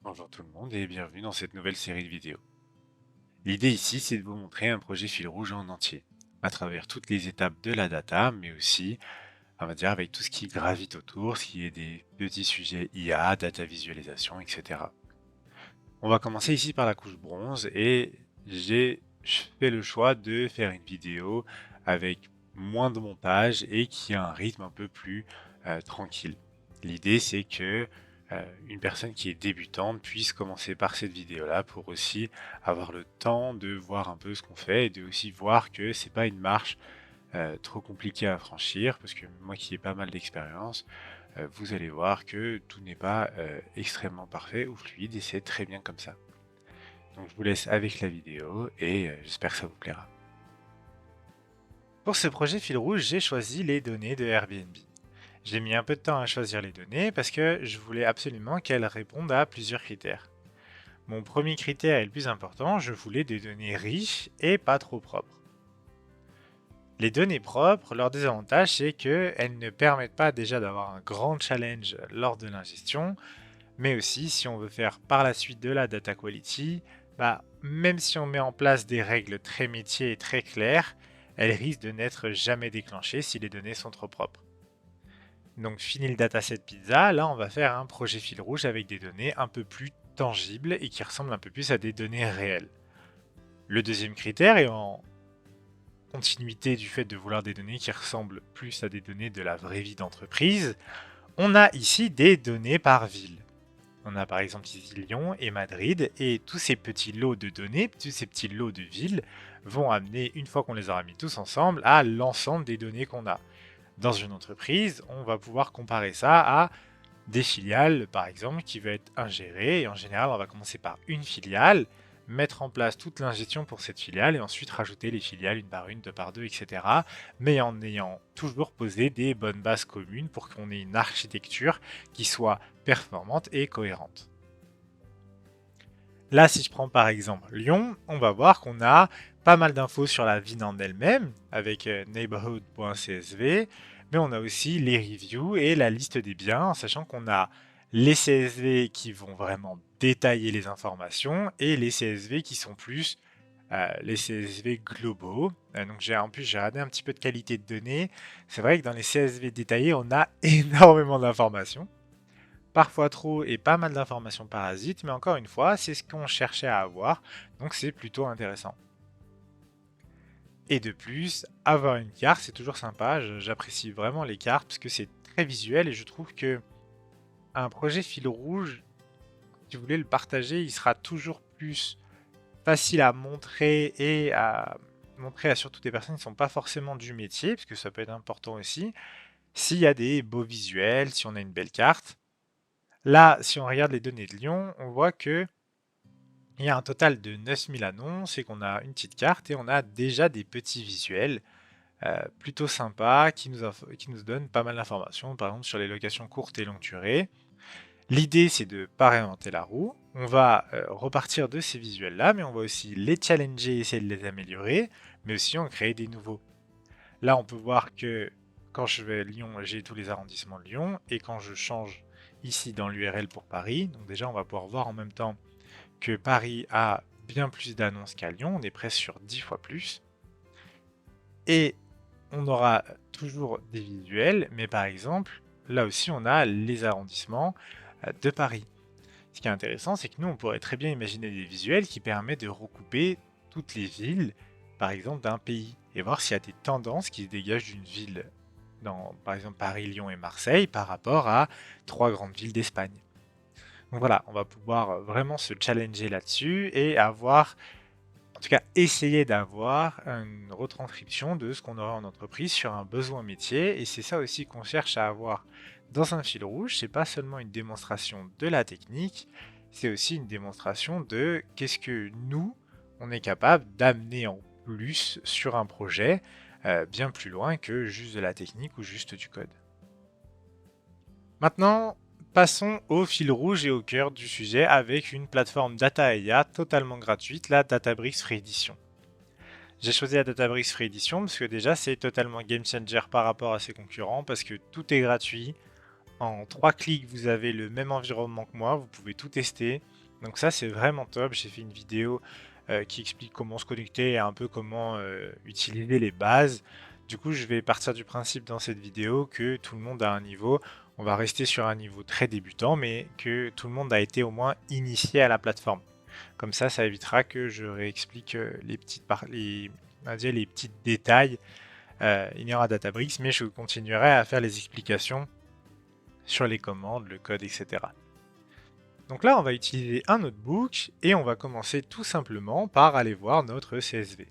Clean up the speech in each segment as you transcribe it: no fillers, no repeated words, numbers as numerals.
Bonjour tout le monde et bienvenue dans cette nouvelle série de vidéos. L'idée ici, c'est de vous montrer un projet fil rouge en entier, à travers toutes les étapes de la data, mais aussi, on va dire, avec tout ce qui gravite autour, ce qui est des petits sujets IA, data visualisation, etc. On va commencer ici par la couche bronze et j'ai fait le choix de faire une vidéo avec moins de montage et qui a un rythme un peu plus tranquille. L'idée, c'est que une personne qui est débutante puisse commencer par cette vidéo-là pour aussi avoir le temps de voir un peu ce qu'on fait et de aussi voir que c'est pas une marche trop compliquée à franchir, parce que moi qui ai pas mal d'expérience, vous allez voir que tout n'est pas extrêmement parfait ou fluide et c'est très bien comme ça. Donc je vous laisse avec la vidéo et j'espère que ça vous plaira. Pour ce projet fil rouge, j'ai choisi les données de Airbnb. J'ai mis un peu de temps à choisir les données parce que je voulais absolument qu'elles répondent à plusieurs critères. Mon premier critère et le plus important, je voulais des données riches et pas trop propres. Les données propres, leur désavantage, c'est qu'elles ne permettent pas déjà d'avoir un grand challenge lors de l'ingestion, mais aussi si on veut faire par la suite de la data quality, même si on met en place des règles très métiers et très claires, elles risquent de n'être jamais déclenchées si les données sont trop propres. Donc fini le dataset pizza, là on va faire un projet fil rouge avec des données un peu plus tangibles et qui ressemblent un peu plus à des données réelles. Le deuxième critère est en continuité du fait de vouloir des données qui ressemblent plus à des données de la vraie vie d'entreprise. On a ici des données par ville. On a par exemple ici Lyon et Madrid, et tous ces petits lots de données, tous ces petits lots de villes vont amener, une fois qu'on les aura mis tous ensemble, à l'ensemble des données qu'on a. Dans une entreprise, on va pouvoir comparer ça à des filiales, par exemple, qui vont être ingérées, et en général, on va commencer par une filiale, mettre en place toute l'ingestion pour cette filiale, et ensuite rajouter les filiales une par une, deux par deux, etc. Mais en ayant toujours posé des bonnes bases communes pour qu'on ait une architecture qui soit performante et cohérente. Là, si je prends par exemple Lyon, on va voir qu'on a pas mal d'infos sur la ville en elle-même, avec neighborhood.csv, mais on a aussi les reviews et la liste des biens, en sachant qu'on a les CSV qui vont vraiment détailler les informations et les CSV qui sont plus les CSV globaux. Donc en plus j'ai regardé un petit peu de qualité de données. C'est vrai que dans les CSV détaillés, on a énormément d'informations, parfois trop et pas mal d'informations parasites, mais encore une fois, c'est ce qu'on cherchait à avoir, donc c'est plutôt intéressant. Et de plus, avoir une carte, c'est toujours sympa, j'apprécie vraiment les cartes parce que c'est très visuel et je trouve que un projet fil rouge, si vous voulez le partager, il sera toujours plus facile à montrer et à montrer à surtout des personnes qui ne sont pas forcément du métier, parce que ça peut être important aussi, s'il y a des beaux visuels, si on a une belle carte. Là, si on regarde les données de Lyon, on voit que il y a un total de 9000 annonces et qu'on a une petite carte et on a déjà des petits visuels plutôt sympas qui nous donnent pas mal d'informations, par exemple sur les locations courtes et longue durée. L'idée, c'est de ne pas réinventer la roue. On va repartir de ces visuels-là, mais on va aussi les challenger, essayer de les améliorer, mais aussi en créer des nouveaux. Là, on peut voir que quand je vais à Lyon, j'ai tous les arrondissements de Lyon, et quand je change ici dans l'URL pour Paris, donc déjà, on va pouvoir voir en même temps que Paris a bien plus d'annonces qu'à Lyon, on est presque sur 10 fois plus. Et on aura toujours des visuels, mais par exemple, là aussi, on a les arrondissements de Paris. Ce qui est intéressant, c'est que nous, on pourrait très bien imaginer des visuels qui permettent de recouper toutes les villes, par exemple, d'un pays, et voir s'il y a des tendances qui se dégagent d'une ville, dans, par exemple, Paris, Lyon et Marseille, par rapport à trois grandes villes d'Espagne. Donc voilà, on va pouvoir vraiment se challenger là-dessus et avoir, en tout cas, essayer d'avoir une retranscription de ce qu'on aurait en entreprise sur un besoin métier. Et c'est ça aussi qu'on cherche à avoir dans un fil rouge. C'est pas seulement une démonstration de la technique, c'est aussi une démonstration de qu'est-ce que nous, on est capable d'amener en plus sur un projet bien plus loin que juste de la technique ou juste du code. Maintenant, passons au fil rouge et au cœur du sujet avec une plateforme Data IA totalement gratuite, la Databricks Free Edition. J'ai choisi la Databricks Free Edition parce que déjà c'est totalement game changer par rapport à ses concurrents parce que tout est gratuit En 3 clics, vous avez le même environnement que moi, vous pouvez tout tester. Donc ça, c'est vraiment top. J'ai fait une vidéo qui explique comment se connecter et un peu comment utiliser les bases. Du coup, je vais partir du principe dans cette vidéo que tout le monde a un niveau. On va rester sur un niveau très débutant, mais que tout le monde a été au moins initié à la plateforme. Comme ça évitera que je réexplique on va dire les petits détails inhérents à Databricks, mais je continuerai à faire les explications sur les commandes, le code, etc. Donc là, on va utiliser un notebook et on va commencer tout simplement par aller voir notre CSV.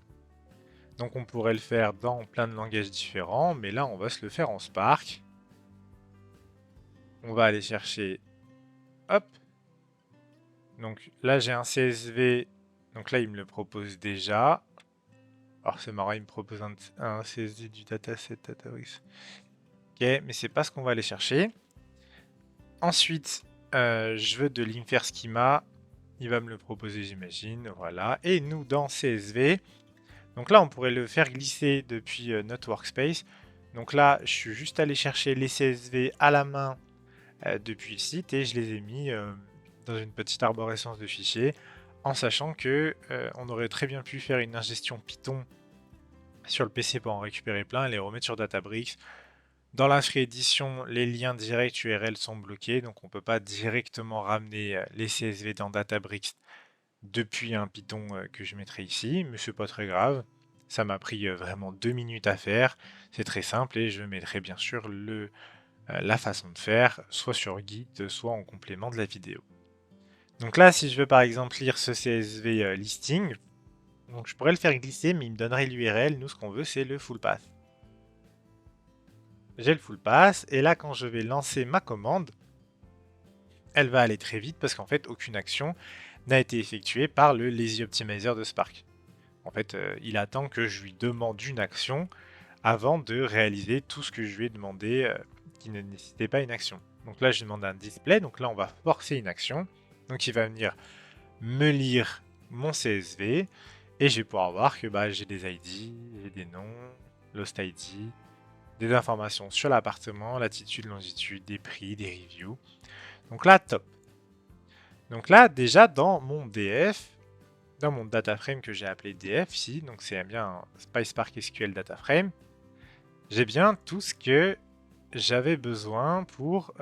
Donc on pourrait le faire dans plein de langages différents, mais là on va se le faire en Spark. On va aller chercher, hop. Donc là j'ai un CSV, donc là il me le propose déjà. Alors c'est marrant, il me propose un CSV du dataset Databricks. Ok, mais c'est pas ce qu'on va aller chercher. Ensuite, je veux de l'infer schema. Il va me le proposer, j'imagine. Voilà. Et nous, dans CSV, donc là, on pourrait le faire glisser depuis notre workspace. Donc là, je suis juste allé chercher les CSV à la main depuis le site et je les ai mis dans une petite arborescence de fichiers, en sachant que on aurait très bien pu faire une ingestion Python sur le PC pour en récupérer plein et les remettre sur Databricks. Dans la free edition, les liens directs URL sont bloqués, donc on ne peut pas directement ramener les CSV dans Databricks depuis un Python que je mettrai ici, mais c'est pas très grave. Ça m'a pris vraiment 2 minutes à faire. C'est très simple et je mettrai bien sûr la façon de faire, soit sur Git, soit en complément de la vidéo. Donc là, si je veux par exemple lire ce CSV listing, donc je pourrais le faire glisser, mais il me donnerait l'URL. Nous, ce qu'on veut, c'est le full path. J'ai le full path, et là, quand je vais lancer ma commande, elle va aller très vite parce qu'en fait, aucune action n'a été effectuée par le lazy optimizer de Spark. En fait, il attend que je lui demande une action avant de réaliser tout ce que je lui ai demandé qui ne nécessitait pas une action. Donc là, je demande un display, donc là, on va forcer une action. Donc il va venir me lire mon CSV, et je vais pouvoir voir que j'ai des ID, j'ai des noms, Lost ID, des informations sur l'appartement, latitude, longitude, des prix, des reviews. Donc là, top. Donc là, déjà dans mon DF, dans mon data frame que j'ai appelé DF ici, donc c'est bien un PySpark SQL data frame, j'ai bien tout ce que j'avais besoin pour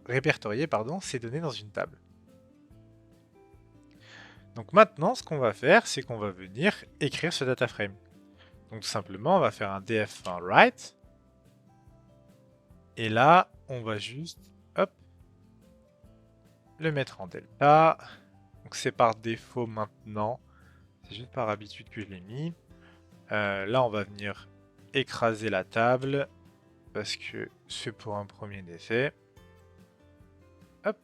répertorier ces données dans une table. Donc maintenant, ce qu'on va faire, c'est qu'on va venir écrire ce data frame. Donc tout simplement, on va faire un df.write. Et là, on va juste, hop, le mettre en delta. Donc c'est par défaut maintenant. C'est juste par habitude que je l'ai mis. Là, on va venir écraser la table parce que c'est pour un premier effet. Hop.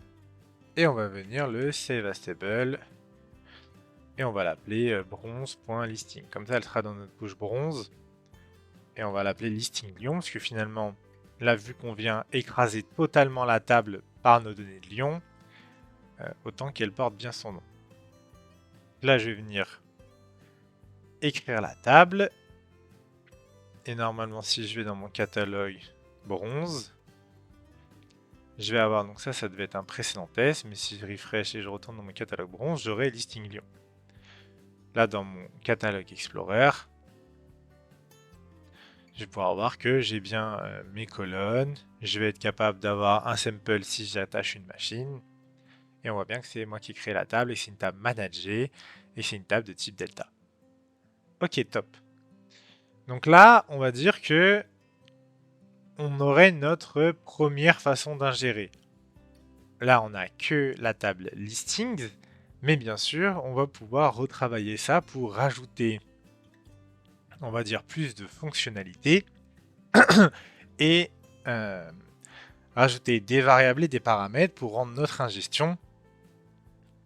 Et on va venir le save as table. Et on va l'appeler bronze.listing. Comme ça, elle sera dans notre couche bronze. Et on va l'appeler listing Lyon parce que finalement, là, vu qu'on vient écraser totalement la table par nos données de Lyon, autant qu'elle porte bien son nom. Là, je vais venir écrire la table. Et normalement, si je vais dans mon catalogue bronze, je vais avoir, donc ça devait être un précédent test, mais si je refresh et je retourne dans mon catalogue bronze, j'aurai listing Lyon. Là, dans mon catalogue Explorer, je vais pouvoir voir que j'ai bien mes colonnes. Je vais être capable d'avoir un sample si j'attache une machine. Et on voit bien que c'est moi qui crée la table et c'est une table managée et c'est une table de type delta. Ok, top. Donc là, on va dire que on aurait notre première façon d'ingérer. Là, on n'a que la table listings, mais bien sûr, on va pouvoir retravailler ça pour rajouter, on va dire, plus de fonctionnalités et rajouter des variables et des paramètres pour rendre notre ingestion,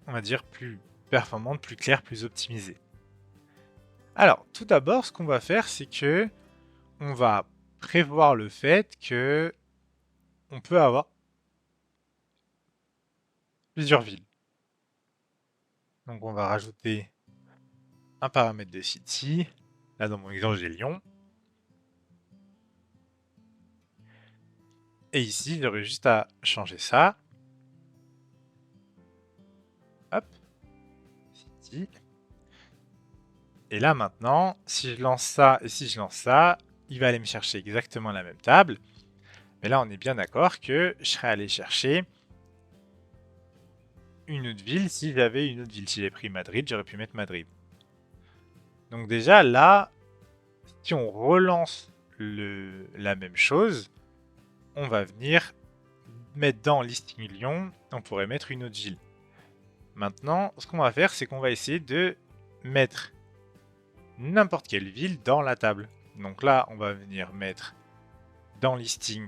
on va dire, plus performante, plus claire, plus optimisée. Alors, tout d'abord, ce qu'on va faire, c'est que on va prévoir le fait que on peut avoir plusieurs villes. Donc, on va rajouter un paramètre de city. Là, dans mon exemple, j'ai Lyon. Et ici, j'aurais juste à changer ça. Hop. City. Et là maintenant, si je lance ça et si je lance ça, il va aller me chercher exactement la même table. Mais là, on est bien d'accord que je serais allé chercher une autre ville si j'avais une autre ville. Si j'ai pris Madrid, j'aurais pu mettre Madrid. Donc déjà, là, si on relance la même chose, on va venir mettre dans listing Lyon, on pourrait mettre une autre ville. Maintenant, ce qu'on va faire, c'est qu'on va essayer de mettre n'importe quelle ville dans la table. Donc là, on va venir mettre dans listing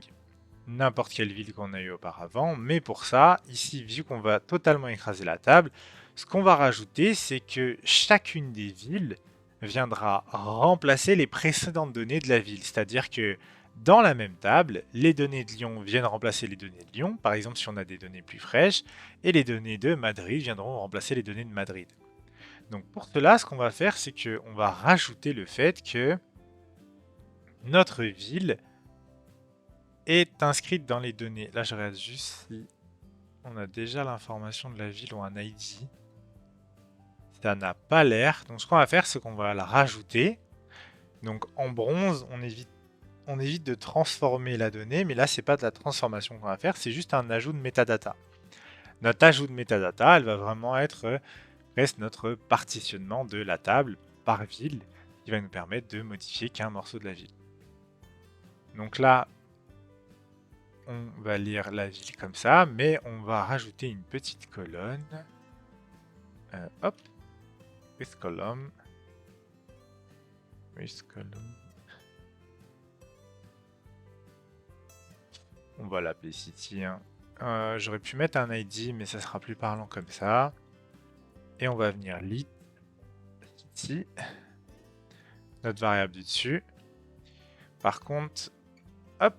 n'importe quelle ville qu'on a eu auparavant. Mais pour ça, ici, vu qu'on va totalement écraser la table, ce qu'on va rajouter, c'est que chacune des villes viendra remplacer les précédentes données de la ville. C'est-à-dire que dans la même table, les données de Lyon viennent remplacer les données de Lyon, par exemple si on a des données plus fraîches, et les données de Madrid viendront remplacer les données de Madrid. Donc pour cela, ce qu'on va faire, c'est qu'on va rajouter le fait que notre ville est inscrite dans les données. Là, je regarde juste si on a déjà l'information de la ville ou un ID. Ça n'a pas l'air. Donc ce qu'on va faire, c'est qu'on va la rajouter. Donc en bronze, on évite de transformer la donnée, mais là, c'est pas de la transformation qu'on va faire, c'est juste un ajout de metadata. Notre ajout de metadata, elle va vraiment être presque notre partitionnement de la table par ville, qui va nous permettre de modifier qu'un morceau de la ville. Donc là, on va lire la ville comme ça, mais on va rajouter une petite colonne. Hop, with column. With column. On va l'appeler city. Hein. J'aurais pu mettre un ID, mais ça sera plus parlant comme ça. Et on va venir lit city, notre variable du dessus. Par contre, hop,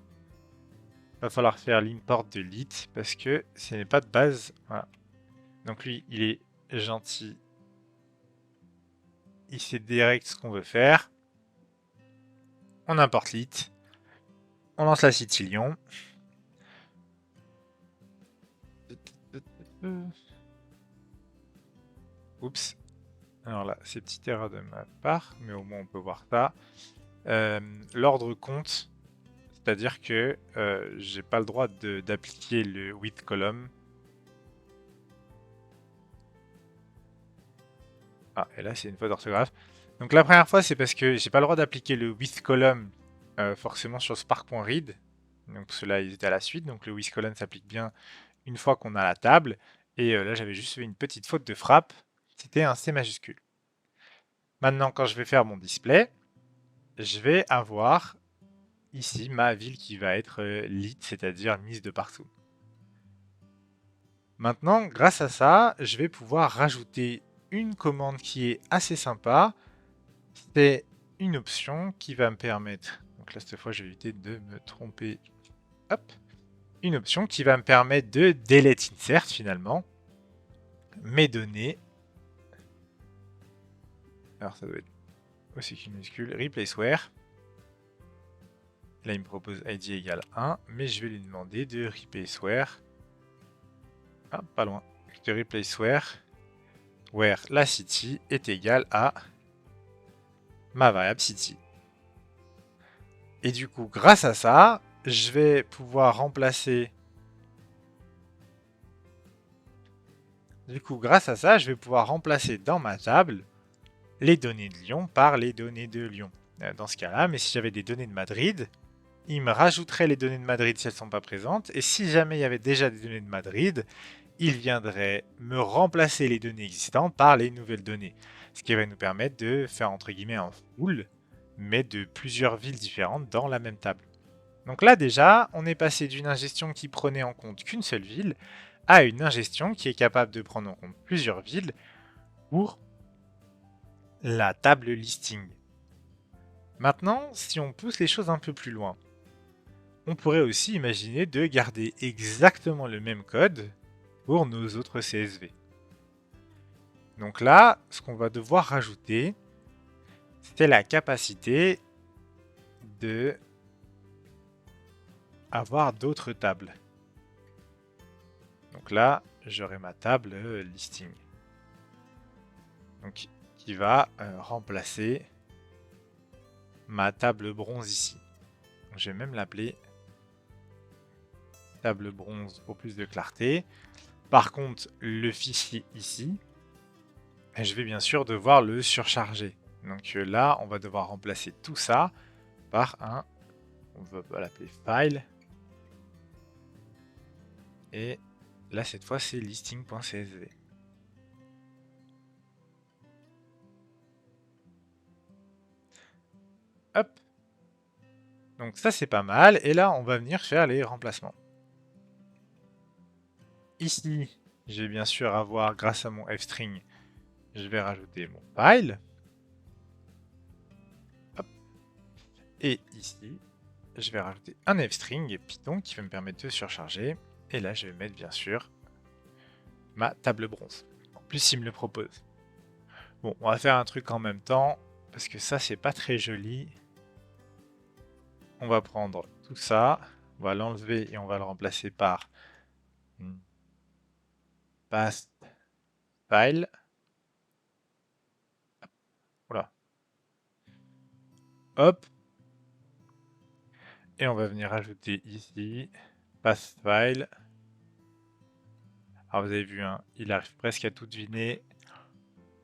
va falloir faire l'import de lit parce que ce n'est pas de base. Voilà. Donc lui, il est gentil. Il sait direct ce qu'on veut faire. On importe lit. On lance la city Lyon. Oups. Alors là, c'est petite erreur de ma part, mais au moins on peut voir ça. L'ordre compte, c'est-à-dire que j'ai pas le droit d'appliquer le with column. Ah, et là c'est une faute d'orthographe. Donc la première fois, c'est parce que j'ai pas le droit d'appliquer le with column forcément sur spark.read. Donc ceux-là, ils étaient à la suite. Donc le with column s'applique bien une fois qu'on a la table. Et là, j'avais juste fait une petite faute de frappe. C'était un C majuscule. Maintenant, quand je vais faire mon display, je vais avoir ici ma ville qui va être lit, c'est-à-dire mise de partout. Maintenant, grâce à ça, je vais pouvoir rajouter une commande qui est assez sympa. C'est une option qui va me permettre, donc là cette fois je vais éviter de me tromper, hop, une option qui va me permettre de delete insert finalement mes données. Alors ça doit être aussi qu'une minuscule, replace where. Là il me propose id égale 1, mais je vais lui demander de replace where. Ah, pas loin. De replace where la city est égale à ma variable city. Et du coup, grâce à ça, je vais pouvoir remplacer. Dans ma table les données de Lyon par les données de Lyon. Dans ce cas-là, mais si j'avais des données de Madrid, il me rajouterait les données de Madrid si elles ne sont pas présentes. Et si jamais il y avait déjà des données de Madrid, il viendrait me remplacer les données existantes par les nouvelles données. Ce qui va nous permettre de faire entre guillemets un full, mais de plusieurs villes différentes dans la même table. Donc là déjà, on est passé d'une ingestion qui prenait en compte qu'une seule ville à une ingestion qui est capable de prendre en compte plusieurs villes pour la table listing. Maintenant, si on pousse les choses un peu plus loin, on pourrait aussi imaginer de garder exactement le même code pour nos autres CSV. Donc là, ce qu'on va devoir rajouter, c'est la capacité de avoir d'autres tables. Donc là, j'aurai ma table listing. Donc, qui va remplacer ma table bronze ici. Donc, je vais même l'appeler table bronze pour plus de clarté. Par contre, le fichier ici, je vais bien sûr devoir le surcharger. Donc là, on va devoir remplacer tout ça par un, on va l'appeler file. Et là, cette fois, c'est listing.csv. Hop. Donc ça, c'est pas mal. Et là, on va venir faire les remplacements. Ici, je vais bien sûr avoir, grâce à mon fstring, je vais rajouter mon file. Hop. Et ici, je vais rajouter un fstring Python qui va me permettre de surcharger. Et là, je vais mettre bien sûr ma table bronze. En plus, il me le propose. Bon, on va faire un truc en même temps, parce que ça, c'est pas très joli. On va prendre tout ça, on va l'enlever et on va le remplacer par past file. Voilà. Hop. Et on va venir ajouter ici past file. Alors vous avez vu, hein, il arrive presque à tout deviner.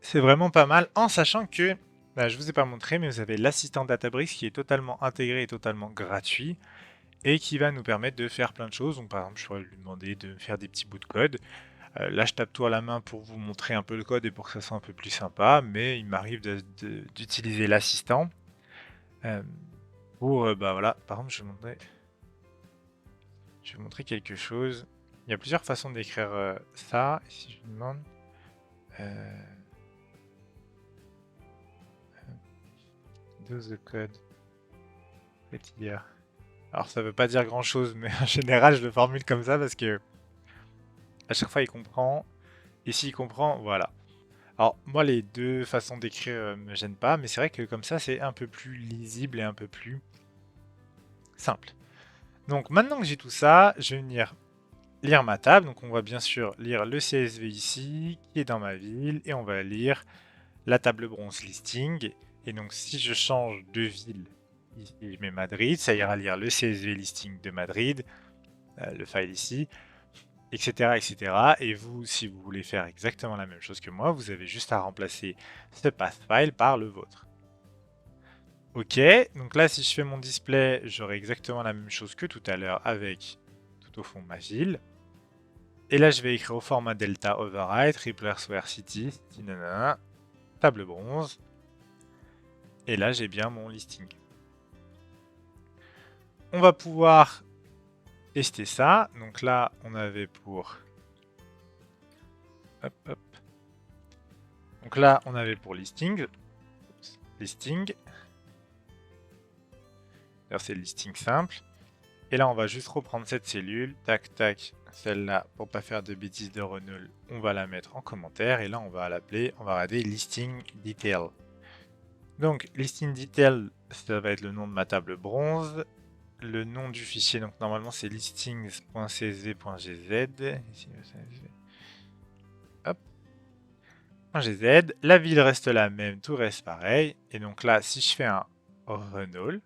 C'est vraiment pas mal, en sachant que, bah, je vous ai pas montré, mais vous avez l'assistant Databricks qui est totalement intégré et totalement gratuit, et qui va nous permettre de faire plein de choses. Donc par exemple, je pourrais lui demander de faire des petits bouts de code. Là, je tape tout à la main pour vous montrer un peu le code et pour que ça soit un peu plus sympa, mais il m'arrive d'utiliser l'assistant pour, bah voilà, par exemple, je vais vous montrer quelque chose. Il y a plusieurs façons d'écrire ça. Si je vous demande... do the code. Here. Alors ça veut pas dire grand chose, mais en général je le formule comme ça parce que à chaque fois il comprend. Et s'il comprend, voilà. Alors moi les deux façons d'écrire me gênent pas, mais c'est vrai que comme ça c'est un peu plus lisible et un peu plus simple. Donc maintenant que j'ai tout ça, je vais venir lire ma table. Donc on va bien sûr lire le CSV ici, qui est dans ma ville, et on va lire la table bronze listing. Et donc si je change de ville, ici je mets Madrid, ça ira lire le CSV listing de Madrid, le file ici, etc., etc. Et vous, si vous voulez faire exactement la même chose que moi, vous avez juste à remplacer ce path file par le vôtre. Ok, donc là si je fais mon display, j'aurai exactement la même chose que tout à l'heure avec tout au fond ma ville. Et là je vais écrire au format delta override, replace where city, table bronze. Et là j'ai bien mon listing. On va pouvoir tester ça. Donc là on avait pour... Hop, hop. Donc là on avait pour listing. Listing. D'ailleurs c'est le listing simple. Et là on va juste reprendre cette cellule. Tac tac. Celle-là, pour pas faire de bêtises de renul, on va la mettre en commentaire. Et là on va l'appeler, on va regarder listing detail. Donc listing detail, ça va être le nom de ma table bronze. Le nom du fichier, donc normalement c'est listings.csv.gz. Ici, hop. .gz. La ville reste la même, tout reste pareil. Et donc là, si je fais un renall,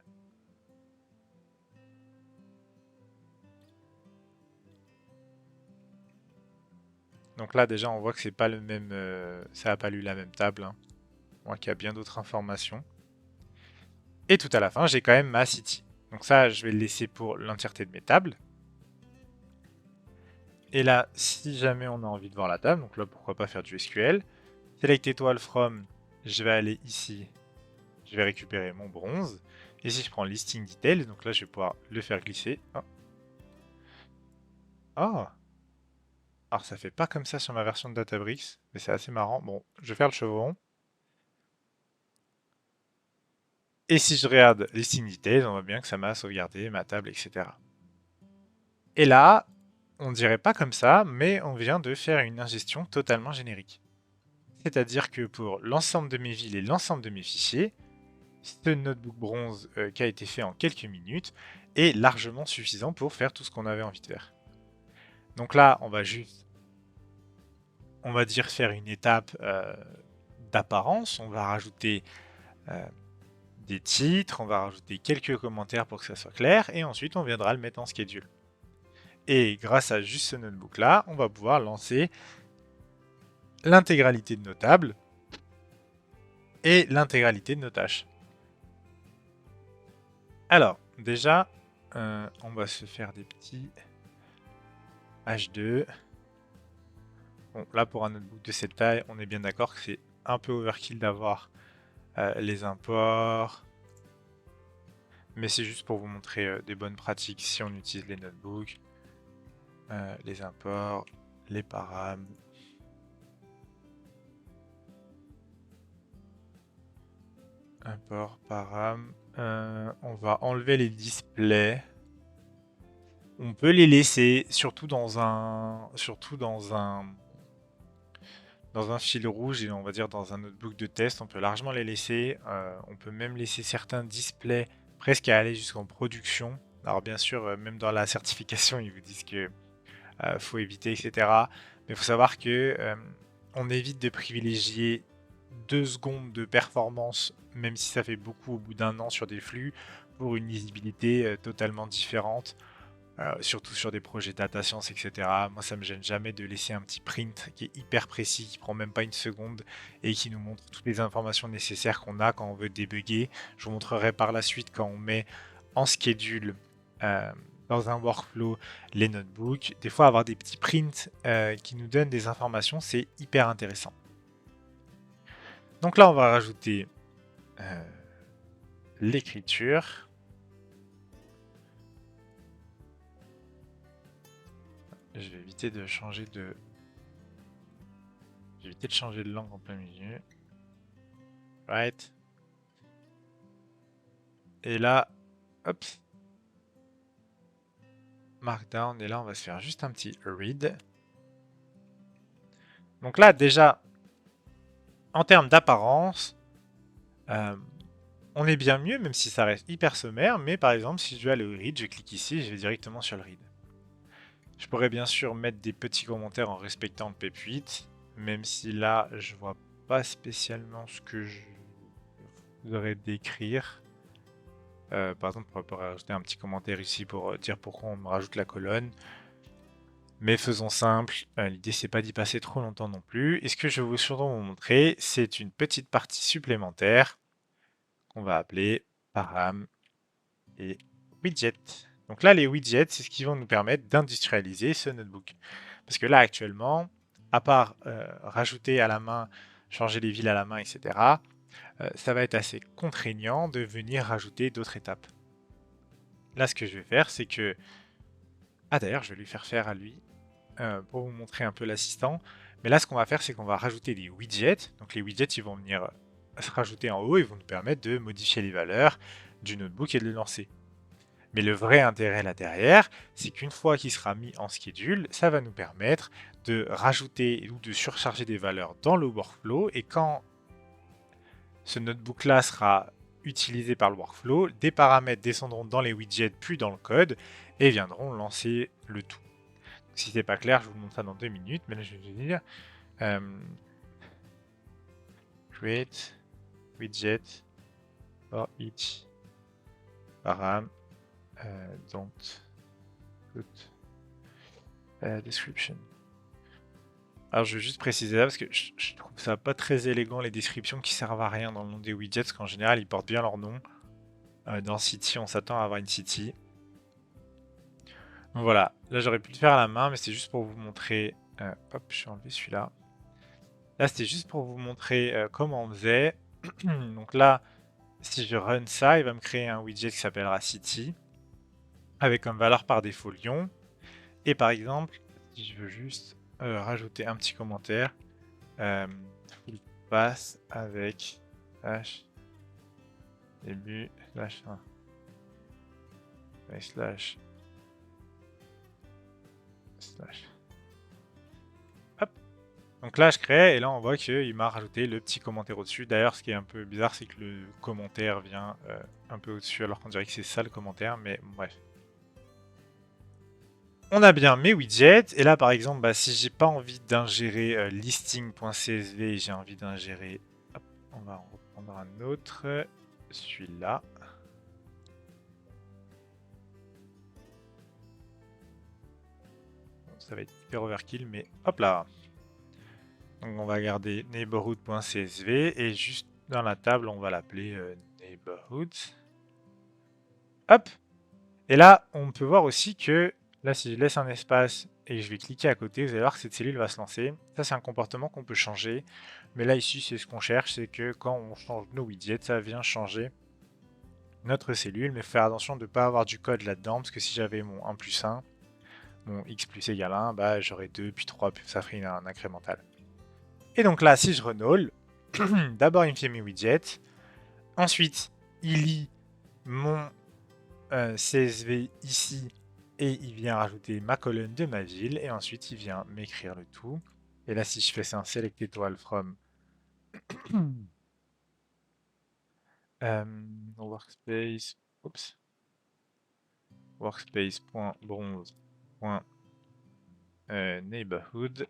donc là déjà on voit que c'est pas le même, ça n'a pas lu la même table. Hein. Moi qui a bien d'autres informations. Et tout à la fin, j'ai quand même ma city. Donc ça, je vais le laisser pour l'entièreté de mes tables. Et là, si jamais on a envie de voir la table, donc là, pourquoi pas faire du SQL. Select étoile from, je vais aller ici, je vais récupérer mon bronze. Et si je prends listing details, donc là, je vais pouvoir le faire glisser. Oh. Oh. Alors, ça fait pas comme ça sur ma version de Databricks, mais c'est assez marrant. Bon, je vais faire le chevron. Et si je regarde listing details, on voit bien que ça m'a sauvegardé ma table, etc. Et là, on dirait pas comme ça, mais on vient de faire une ingestion totalement générique. C'est-à-dire que pour l'ensemble de mes villes et l'ensemble de mes fichiers, ce notebook bronze qui a été fait en quelques minutes, est largement suffisant pour faire tout ce qu'on avait envie de faire. Donc là, on va juste, on va dire, faire une étape d'apparence. On va rajouter des titres, on va rajouter quelques commentaires pour que ça soit clair, et ensuite on viendra le mettre en schedule. Et grâce à juste ce notebook là, on va pouvoir lancer l'intégralité de nos tables et l'intégralité de nos tâches. Alors, déjà, on va se faire des petits H2. Bon, là, pour un notebook de cette taille, on est bien d'accord que c'est un peu overkill d'avoir les imports. Mais c'est juste pour vous montrer des bonnes pratiques si on utilise les notebooks. Les imports, les param. Import, param. On va enlever les displays. On peut les laisser, surtout dans un fil rouge et on va dire dans un notebook de test, on peut largement les laisser. On peut même laisser certains displays presque à aller jusqu'en production. Alors bien sûr, même dans la certification, ils vous disent que faut éviter, etc. Mais il faut savoir que on évite de privilégier 2 secondes de performance, même si ça fait beaucoup au bout d'un an sur des flux, pour une lisibilité totalement différente. Surtout sur des projets data science, etc. Moi, ça me gêne jamais de laisser un petit print qui est hyper précis, qui prend même pas une seconde et qui nous montre toutes les informations nécessaires qu'on a quand on veut débugger. Je vous montrerai par la suite quand on met en schedule dans un workflow les notebooks. Des fois, avoir des petits prints qui nous donnent des informations, c'est hyper intéressant. Donc là, on va rajouter l'écriture. Je vais éviter de changer de... J'ai évité de changer de langue en plein milieu. Right. Et là, hop. Markdown. Et là, on va se faire juste un petit read. Donc là, déjà, en termes d'apparence, on est bien mieux, même si ça reste hyper sommaire. Mais par exemple, si je veux aller au read, je clique ici et je vais directement sur le read. Je pourrais bien sûr mettre des petits commentaires en respectant le PEP8, même si là, je vois pas spécialement ce que je voudrais décrire. Par exemple, on pourrait rajouter un petit commentaire ici pour dire pourquoi on me rajoute la colonne. Mais faisons simple, l'idée c'est pas d'y passer trop longtemps non plus. Et ce que je vais surtout vous montrer, c'est une petite partie supplémentaire qu'on va appeler param et widget. Donc là, les widgets, c'est ce qui vont nous permettre d'industrialiser ce notebook. Parce que là, actuellement, à part rajouter à la main, changer les villes à la main, etc., ça va être assez contraignant de venir rajouter d'autres étapes. Là, ce que je vais faire, c'est que... Ah d'ailleurs, je vais lui faire faire à lui, pour vous montrer un peu l'assistant. Mais là, ce qu'on va faire, c'est qu'on va rajouter des widgets. Donc les widgets, ils vont venir se rajouter en haut et vont nous permettre de modifier les valeurs du notebook et de le lancer. Mais le vrai intérêt là derrière, c'est qu'une fois qu'il sera mis en schedule, ça va nous permettre de rajouter ou de surcharger des valeurs dans le workflow. Et quand ce notebook là sera utilisé par le workflow, des paramètres descendront dans les widgets puis dans le code et viendront lancer le tout. Donc, si c'est pas clair, je vous montre ça dans 2 minutes, mais là je vais vous dire create widget for each param don't put description. Alors je vais juste préciser ça parce que je trouve ça pas très élégant les descriptions qui servent à rien dans le nom des widgets, parce qu'en général ils portent bien leur nom. Dans City, on s'attend à avoir une City. Donc voilà, là j'aurais pu le faire à la main, mais c'est juste pour vous montrer. Hop, je vais enlever celui-là. Là c'était juste pour vous montrer comment on faisait. Donc là, si je run ça, il va me créer un widget qui s'appellera City, avec comme valeur par défaut Lyon. Et par exemple, si je veux juste rajouter un petit commentaire, il passe avec slash début slash 1 slash slash. Hop. Donc là, je crée, et là, on voit qu'il m'a rajouté le petit commentaire au-dessus. D'ailleurs, ce qui est un peu bizarre, c'est que le commentaire vient un peu au-dessus, alors qu'on dirait que c'est ça le commentaire, mais bref. On a bien mes widgets, et là, par exemple, bah, si j'ai pas envie d'ingérer listing.csv, j'ai envie d'ingérer... hop, on va en reprendre un autre, celui-là. Bon, ça va être hyper overkill, mais hop là. Donc on va garder neighborhood.csv et juste dans la table, on va l'appeler neighborhood. Hop. Et là, on peut voir aussi que là, si je laisse un espace et que je vais cliquer à côté, vous allez voir que cette cellule va se lancer. Ça, c'est un comportement qu'on peut changer. Mais là, ici, c'est ce qu'on cherche, c'est que quand on change nos widgets, ça vient changer notre cellule. Mais il faut faire attention de ne pas avoir du code là-dedans, parce que si j'avais mon 1 plus 1, mon x plus égale 1, bah, j'aurais 2, puis 3, puis ça ferait un incrémental. Et donc là, si je renôle, d'abord il me fait mes widgets, ensuite il lit mon CSV ici et il vient rajouter ma colonne de ma ville et ensuite il vient m'écrire le tout. Et là, si je fais ça un select étoile from workspace, oups, workspace.bronze.neighborhood,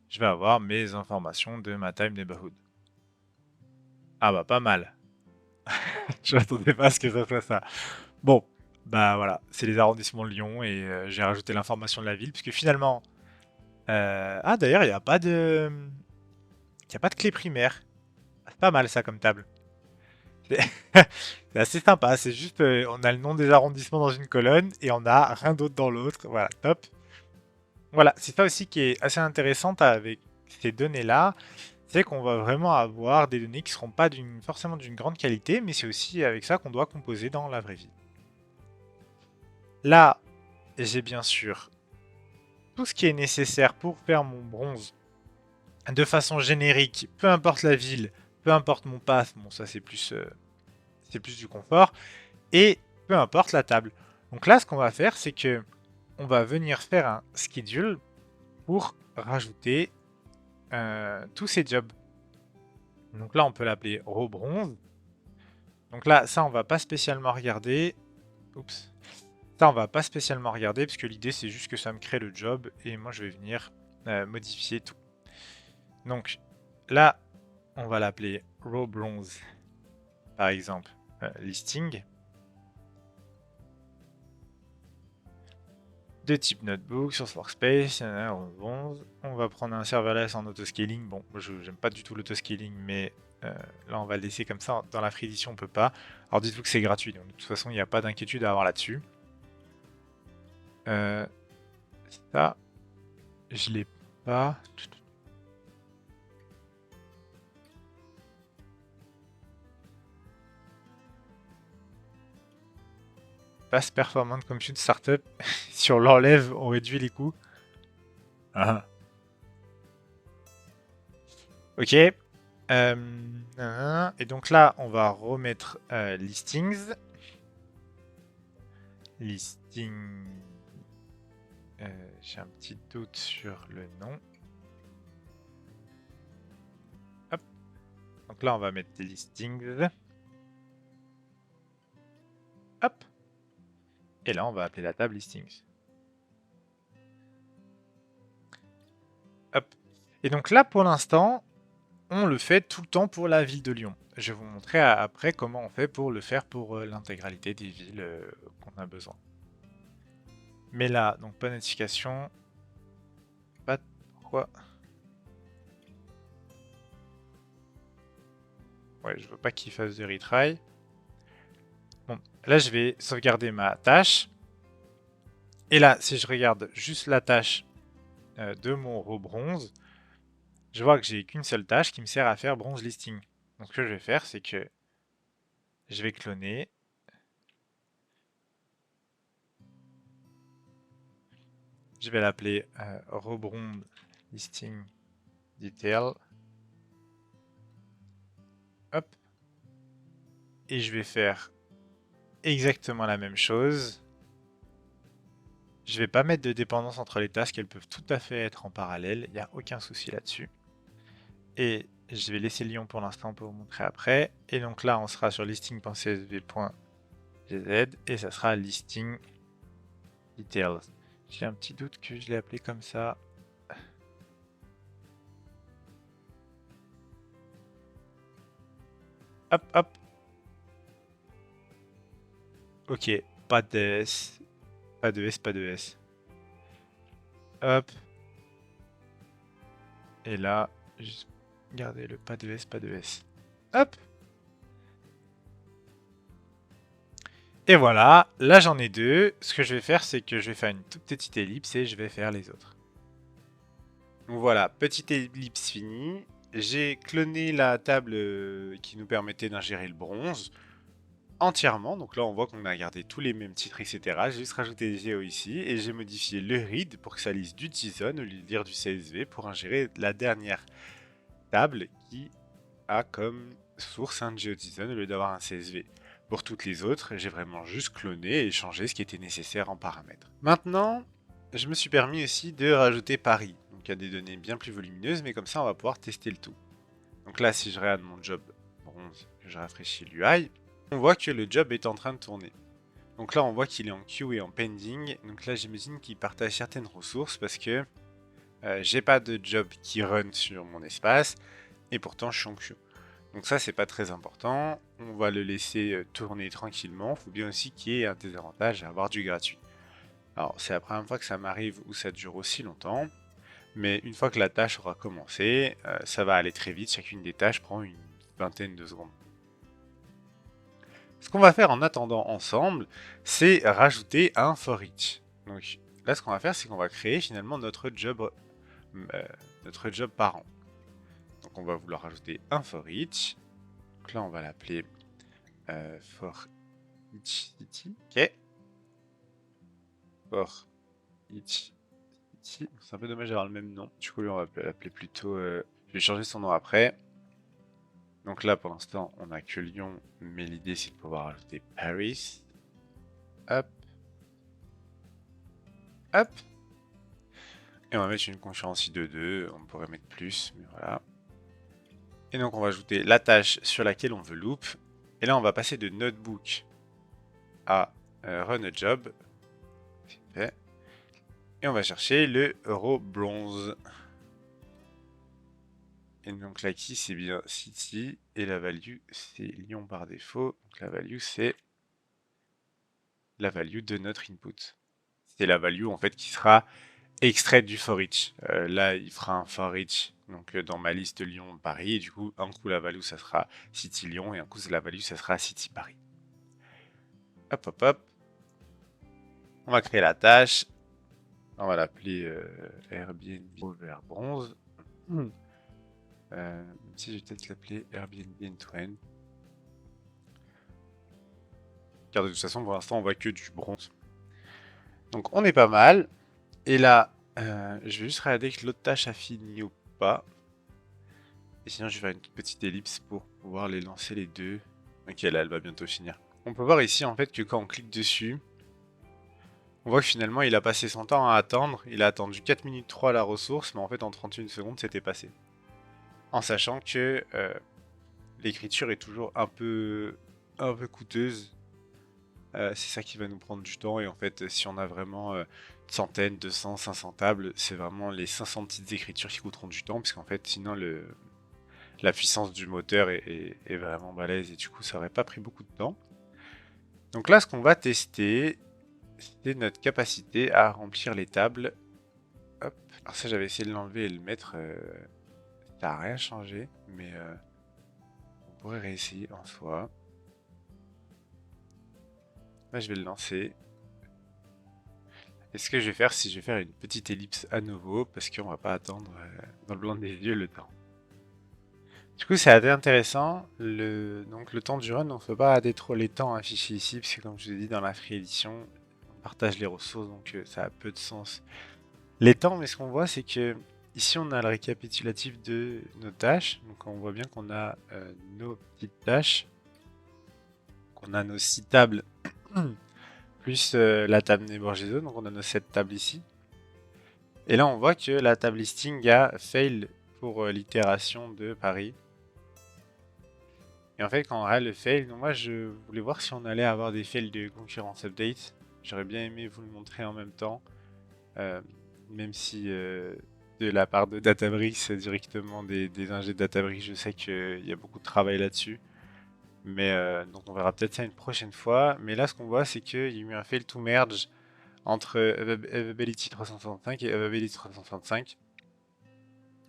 je vais avoir mes informations de ma time neighborhood. Ah bah pas mal. Je m'attendais pas à ce que ça soit ça. Bon, bah voilà, c'est les arrondissements de Lyon et j'ai rajouté l'information de la ville puisque finalement, ah d'ailleurs il n'y a pas de, il y a pas de clé primaire. C'est pas mal ça comme table. C'est c'est assez sympa. C'est juste, on a le nom des arrondissements dans une colonne et on a rien d'autre dans l'autre. Voilà, top. Voilà, c'est ça aussi qui est assez intéressant avec ces données-là, c'est qu'on va vraiment avoir des données qui seront pas forcément d'une grande qualité, mais c'est aussi avec ça qu'on doit composer dans la vraie vie. Là, j'ai bien sûr tout ce qui est nécessaire pour faire mon bronze de façon générique, peu importe la ville, peu importe mon path, bon ça c'est plus du confort, et peu importe la table. Donc là, ce qu'on va faire, c'est que on va venir faire un schedule pour rajouter tous ces jobs. Donc là, on peut l'appeler row bronze. Donc là, ça, on va pas spécialement regarder. Oups. Ça, on va pas spécialement regarder parce que l'idée, c'est juste que ça me crée le job et moi, je vais venir modifier tout. Donc là, on va l'appeler row bronze, par exemple, listing. De type notebook, sur workspace, on va prendre un serverless en autoscaling. Bon, moi j'aime pas du tout l'autoscaling, mais là on va le laisser comme ça. Dans la free edition on peut pas. Alors dites-vous que c'est gratuit, donc de toute façon il n'y a pas d'inquiétude à avoir là-dessus. Ça, je l'ai pas. Pass Performant Compute Startup. Si on l'enlève, on réduit les coûts. Ah. Ok. Et donc là, on va remettre listings. Listing. J'ai un petit doute sur le nom. Hop. Donc là, on va mettre des listings. Hop. Et là, on va appeler la table listings. Hop. Et donc là, pour l'instant, on le fait tout le temps pour la ville de Lyon. Je vais vous montrer après comment on fait pour le faire pour l'intégralité des villes qu'on a besoin. Mais là, donc pas de notification. Pas pourquoi. Ouais, je veux pas qu'il fasse de retry. Bon, là je vais sauvegarder ma tâche. Et là, si je regarde juste la tâche de mon row bronze, je vois que j'ai qu'une seule tâche qui me sert à faire bronze listing. Donc ce que je vais faire, c'est que je vais cloner. Je vais l'appeler row bronze listing detail. Hop. Et je vais faire exactement la même chose Je vais pas mettre de dépendance entre les tasks, elles peuvent tout à fait être en parallèle, il n'y a aucun souci là-dessus. Et je vais laisser Lyon pour l'instant pour vous montrer après. Et donc là, on sera sur listing.csv.gz et ça sera listing details. J'ai un petit doute que je l'ai appelé comme ça. Hop, hop. Ok, pas de S, pas de S, pas de S. Hop. Et là, juste garder le pas de S, pas de S. Hop. Et voilà, là j'en ai deux. Ce que je vais faire, c'est que je vais faire une toute petite ellipse et je vais faire les autres. Donc voilà, petite ellipse finie. J'ai cloné la table qui nous permettait d'ingérer le bronze entièrement. Donc là, on voit qu'on a gardé tous les mêmes titres, etc. J'ai juste rajouté des géos ici et j'ai modifié le read pour que ça lise du JSON au lieu de lire du CSV pour ingérer la dernière table qui a comme source un GeoJSON au lieu d'avoir un CSV. Pour toutes les autres, j'ai vraiment juste cloné et changé ce qui était nécessaire en paramètres. Maintenant, je me suis permis aussi de rajouter Paris. Donc il y a des données bien plus volumineuses, mais comme ça on va pouvoir tester le tout. Donc là, si je regarde mon job bronze, que je rafraîchis l'UI, on voit que le job est en train de tourner. Donc là, on voit qu'il est en queue et en pending. Donc là, j'imagine qu'il partage certaines ressources parce que j'ai pas de job qui run sur mon espace et pourtant je suis en queue. Donc ça, c'est pas très important. On va le laisser tourner tranquillement. Il faut bien aussi qu'il y ait un désavantage à avoir du gratuit. Alors, c'est la première fois que ça m'arrive où ça dure aussi longtemps. Mais une fois que la tâche aura commencé, ça va aller très vite. Chacune des tâches prend une vingtaine de secondes. Ce qu'on va faire en attendant ensemble, c'est rajouter un for each. Donc là, ce qu'on va faire, c'est qu'on va créer finalement notre job parent. Donc on va vouloir rajouter un for each. Donc là, on va l'appeler for each city. Ok. For each city. C'est un peu dommage d'avoir le même nom. Du coup, lui, on va l'appeler plutôt. Je vais changer son nom après. Donc là, pour l'instant, on n'a que Lyon, mais l'idée, c'est de pouvoir rajouter Paris. Hop. Hop. Et on va mettre une concurrency de 2. On pourrait mettre plus, mais voilà. Et donc, on va ajouter la tâche sur laquelle on veut loop. Et là, on va passer de notebook à run a job. C'est fait. Et on va chercher le row bronze. Et donc là, ici, c'est bien city. Et la value, c'est Lyon par défaut. Donc la value, c'est la value de notre input. C'est la value, en fait, qui sera extraite du for each. Là, il fera un for each donc, dans ma liste Lyon-Paris. Et du coup, un coup, la value, ça sera city Lyon. Et un coup, la value, ça sera city Paris. Hop, hop, hop. On va créer la tâche. On va l'appeler Airbnb over bronze. Même si je vais peut-être l'appeler Airbnb end-to-end. Car de toute façon, pour l'instant, on voit que du bronze. Donc, on est pas mal. Et là, je vais juste regarder que l'autre tâche a fini ou pas. Et sinon, je vais faire une petite ellipse pour pouvoir les lancer les deux. Ok, là, elle va bientôt finir. On peut voir ici, en fait, que quand on clique dessus, on voit que finalement, il a passé son temps à attendre. Il a attendu 4 minutes 3 la ressource, mais en fait, en 31 secondes, c'était passé. En sachant que l'écriture est toujours un peu coûteuse. C'est ça qui va nous prendre du temps. Et en fait, si on a vraiment centaines, 200, 500 tables, c'est vraiment les 500 petites écritures qui coûteront du temps. Puisqu'en fait, sinon, la puissance du moteur est vraiment balèze. Et du coup, ça aurait pas pris beaucoup de temps. Donc là, ce qu'on va tester, c'est notre capacité à remplir les tables. Hop. Alors ça, j'avais essayé de l'enlever et le mettre. Ça n'a rien changé. Mais on pourrait réessayer en soi. Là, je vais le lancer. Et ce que je vais faire, c'est que je vais faire une petite ellipse à nouveau, parce qu'on va pas attendre dans le blanc des yeux le temps. Du coup, c'est assez intéressant. Donc, le temps du run, on ne peut pas adder trop les temps affichés ici, parce que comme je vous ai dit, dans la free edition, on partage les ressources, donc ça a peu de sens. Les temps, mais ce qu'on voit, c'est que ici, on a le récapitulatif de nos tâches. Donc, on voit bien qu'on a nos petites tâches, qu'on a nos 6 tables plus la table NeighborGZone, donc on a nos 7 tables ici. Et là on voit que la table listing a fail pour l'itération de Paris. Et en fait quand on regarde le fail, donc moi je voulais voir si on allait avoir des fails de concurrence update. J'aurais bien aimé vous le montrer en même temps, même si de la part de Databricks, directement des ingés de Databricks, je sais qu'il y a beaucoup de travail là-dessus. Mais donc on verra peut-être ça une prochaine fois. Mais là ce qu'on voit c'est qu'il y a eu un fail to merge entre Availability 365 et Availability 365.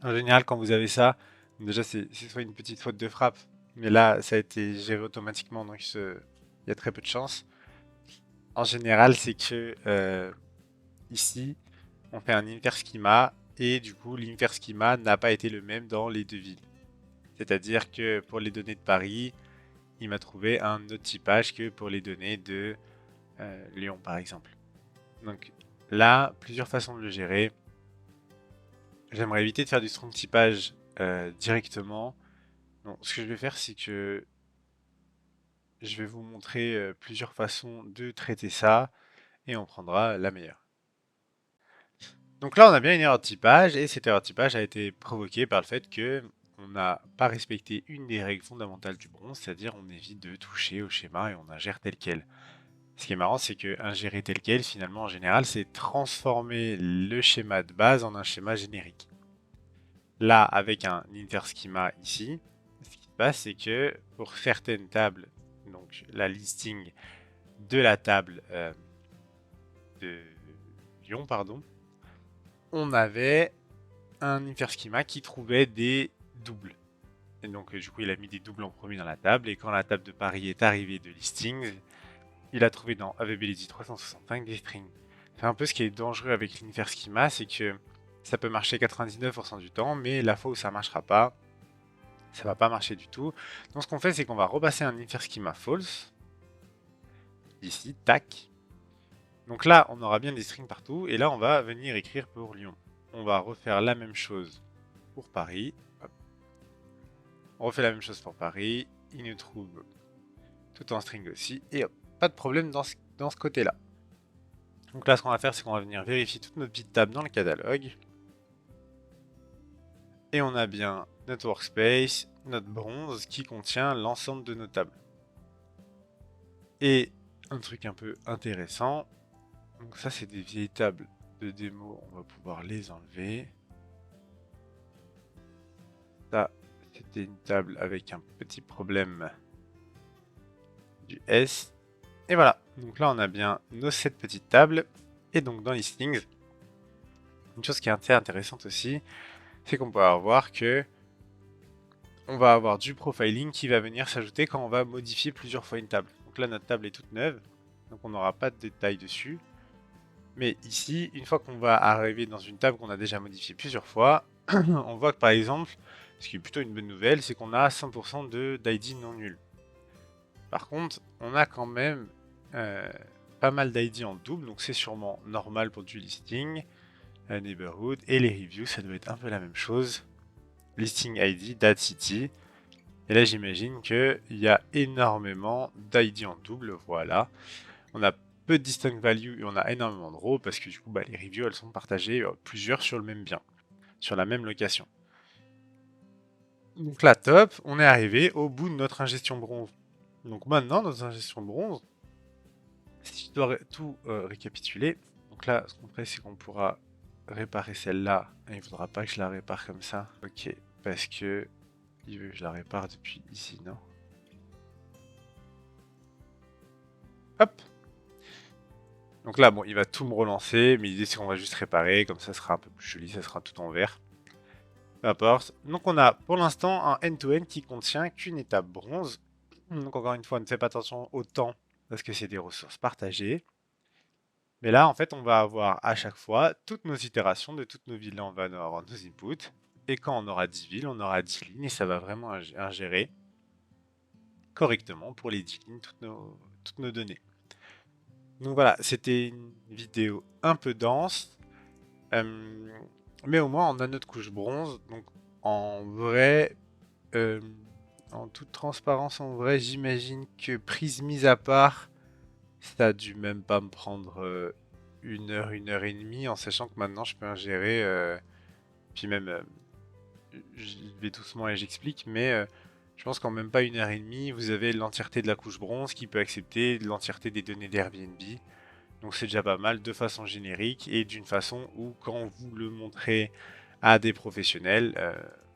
En général quand vous avez ça, déjà c'est soit une petite faute de frappe, mais là ça a été géré automatiquement donc il y a très peu de chance. En général c'est que ici on fait un infer schema et du coup l'infer schema n'a pas été le même dans les deux villes. C'est-à-dire que pour les données de Paris, il m'a trouvé un autre typage que pour les données de Lyon par exemple. Donc là, plusieurs façons de le gérer. J'aimerais éviter de faire du strong typage directement. Donc, ce que je vais faire, c'est que je vais vous montrer plusieurs façons de traiter ça et on prendra la meilleure. Donc là, on a bien une erreur de typage et cette erreur de typage a été provoquée par le fait que on n'a pas respecté une des règles fondamentales du bronze, c'est-à-dire on évite de toucher au schéma et on ingère tel quel. Ce qui est marrant, c'est que ingérer tel quel, finalement, en général, c'est transformer le schéma de base en un schéma générique. Là, avec un inter schema ici, ce qui se passe, c'est que pour certaines tables, donc la listing de la table de Lyon, pardon, on avait un inter schema qui trouvait des doubles. Et donc, du coup, il a mis des doubles en premier dans la table. Et quand la table de Paris est arrivée de listings, il a trouvé dans Availability 365 des strings. C'est un peu ce qui est dangereux avec l'infer schema, c'est que ça peut marcher 99% du temps, mais la fois où ça marchera pas, ça va pas marcher du tout. Donc ce qu'on fait, c'est qu'on va repasser un infer schema false. Ici, tac. Donc là, on aura bien des strings partout, et là, on va venir écrire pour Lyon. On va refaire la même chose pour Paris. Hop. On refait la même chose pour Paris. Il nous trouve tout en string aussi, et hop, pas de problème dans ce côté-là. Donc là, ce qu'on va faire, c'est qu'on va venir vérifier toutes nos petites tables dans le catalogue. Et on a bien notre workspace, notre bronze qui contient l'ensemble de nos tables. Et un truc un peu intéressant, donc ça c'est des vieilles tables de démo, on va pouvoir les enlever. Ça, c'était une table avec un petit problème du S. Et voilà, donc là on a bien nos 7 petites tables. Et donc dans listings, une chose qui est assez intéressante aussi, c'est qu'on peut voir que on va avoir du profiling qui va venir s'ajouter quand on va modifier plusieurs fois une table. Donc là notre table est toute neuve, donc on n'aura pas de détails dessus. Mais ici, une fois qu'on va arriver dans une table qu'on a déjà modifiée plusieurs fois, on voit que par exemple, ce qui est plutôt une bonne nouvelle, c'est qu'on a 100% d'ID non nul. Par contre, on a quand même pas mal d'ID en double, donc c'est sûrement normal pour du listing, neighborhood, et les reviews, ça doit être un peu la même chose. Listing ID, date city. Et là, j'imagine qu'il y a énormément d'ID en double, voilà. On a peu de distinct value et on a énormément de rows parce que du coup, les reviews, elles sont partagées plusieurs sur le même bien, sur la même location. Donc là, top, on est arrivé au bout de notre ingestion bronze. Donc maintenant, notre ingestion bronze, si je dois tout récapituler, donc là, ce qu'on fait, c'est qu'on pourra réparer celle-là. Il ne faudra pas que je la répare comme ça. Ok, parce que il veut que je la répare depuis ici, non? Hop. Donc là, bon, il va tout me relancer, mais l'idée c'est qu'on va juste réparer, comme ça sera un peu plus joli, ça sera tout en vert. Peu importe. Donc on a pour l'instant un end-to-end qui contient qu'une étape bronze. Donc encore une fois, ne faites pas attention au temps, parce que c'est des ressources partagées. Mais là, en fait, on va avoir à chaque fois toutes nos itérations de toutes nos villes. Là, on va avoir nos inputs. Et quand on aura 10 villes, on aura 10 lignes et ça va vraiment ingérer correctement pour les 10 lignes toutes nos données. Donc voilà, c'était une vidéo un peu dense. Mais au moins, on a notre couche bronze. Donc en vrai, en toute transparence, en vrai, j'imagine que prise mise à part, Ça a dû même pas me prendre 1 heure et demie, en sachant que maintenant je peux ingérer, puis même, je vais doucement et j'explique, mais je pense qu'en même pas 1 heure et demie, vous avez l'entièreté de la couche bronze qui peut accepter l'entièreté des données d'Airbnb. Donc c'est déjà pas mal de façon générique et d'une façon où quand vous le montrez à des professionnels,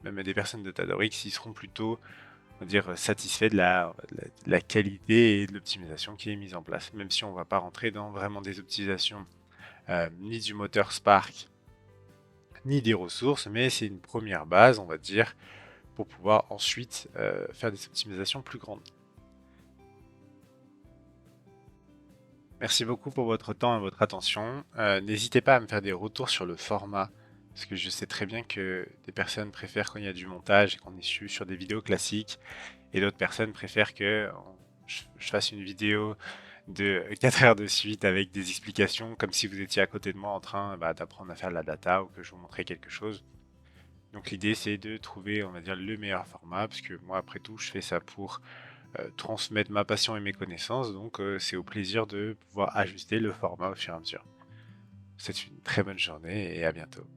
même à des personnes de Tadorix, ils seront plutôt, on va dire, satisfaits de la qualité et de l'optimisation qui est mise en place. Même si on ne va pas rentrer dans vraiment des optimisations ni du moteur Spark, ni des ressources, mais c'est une première base, on va dire, pour pouvoir ensuite faire des optimisations plus grandes. Merci beaucoup pour votre temps et votre attention. N'hésitez pas à me faire des retours sur le format, parce que je sais très bien que des personnes préfèrent quand il y a du montage et qu'on est sur des vidéos classiques, et d'autres personnes préfèrent que je fasse une vidéo de 4 heures de suite avec des explications, comme si vous étiez à côté de moi en train d'apprendre à faire de la data ou que je vous montrais quelque chose. Donc l'idée c'est de trouver, on va dire, le meilleur format, parce que moi après tout je fais ça pour transmettre ma passion et mes connaissances, donc c'est au plaisir de pouvoir ajuster le format au fur et à mesure. C'est une très bonne journée et à bientôt.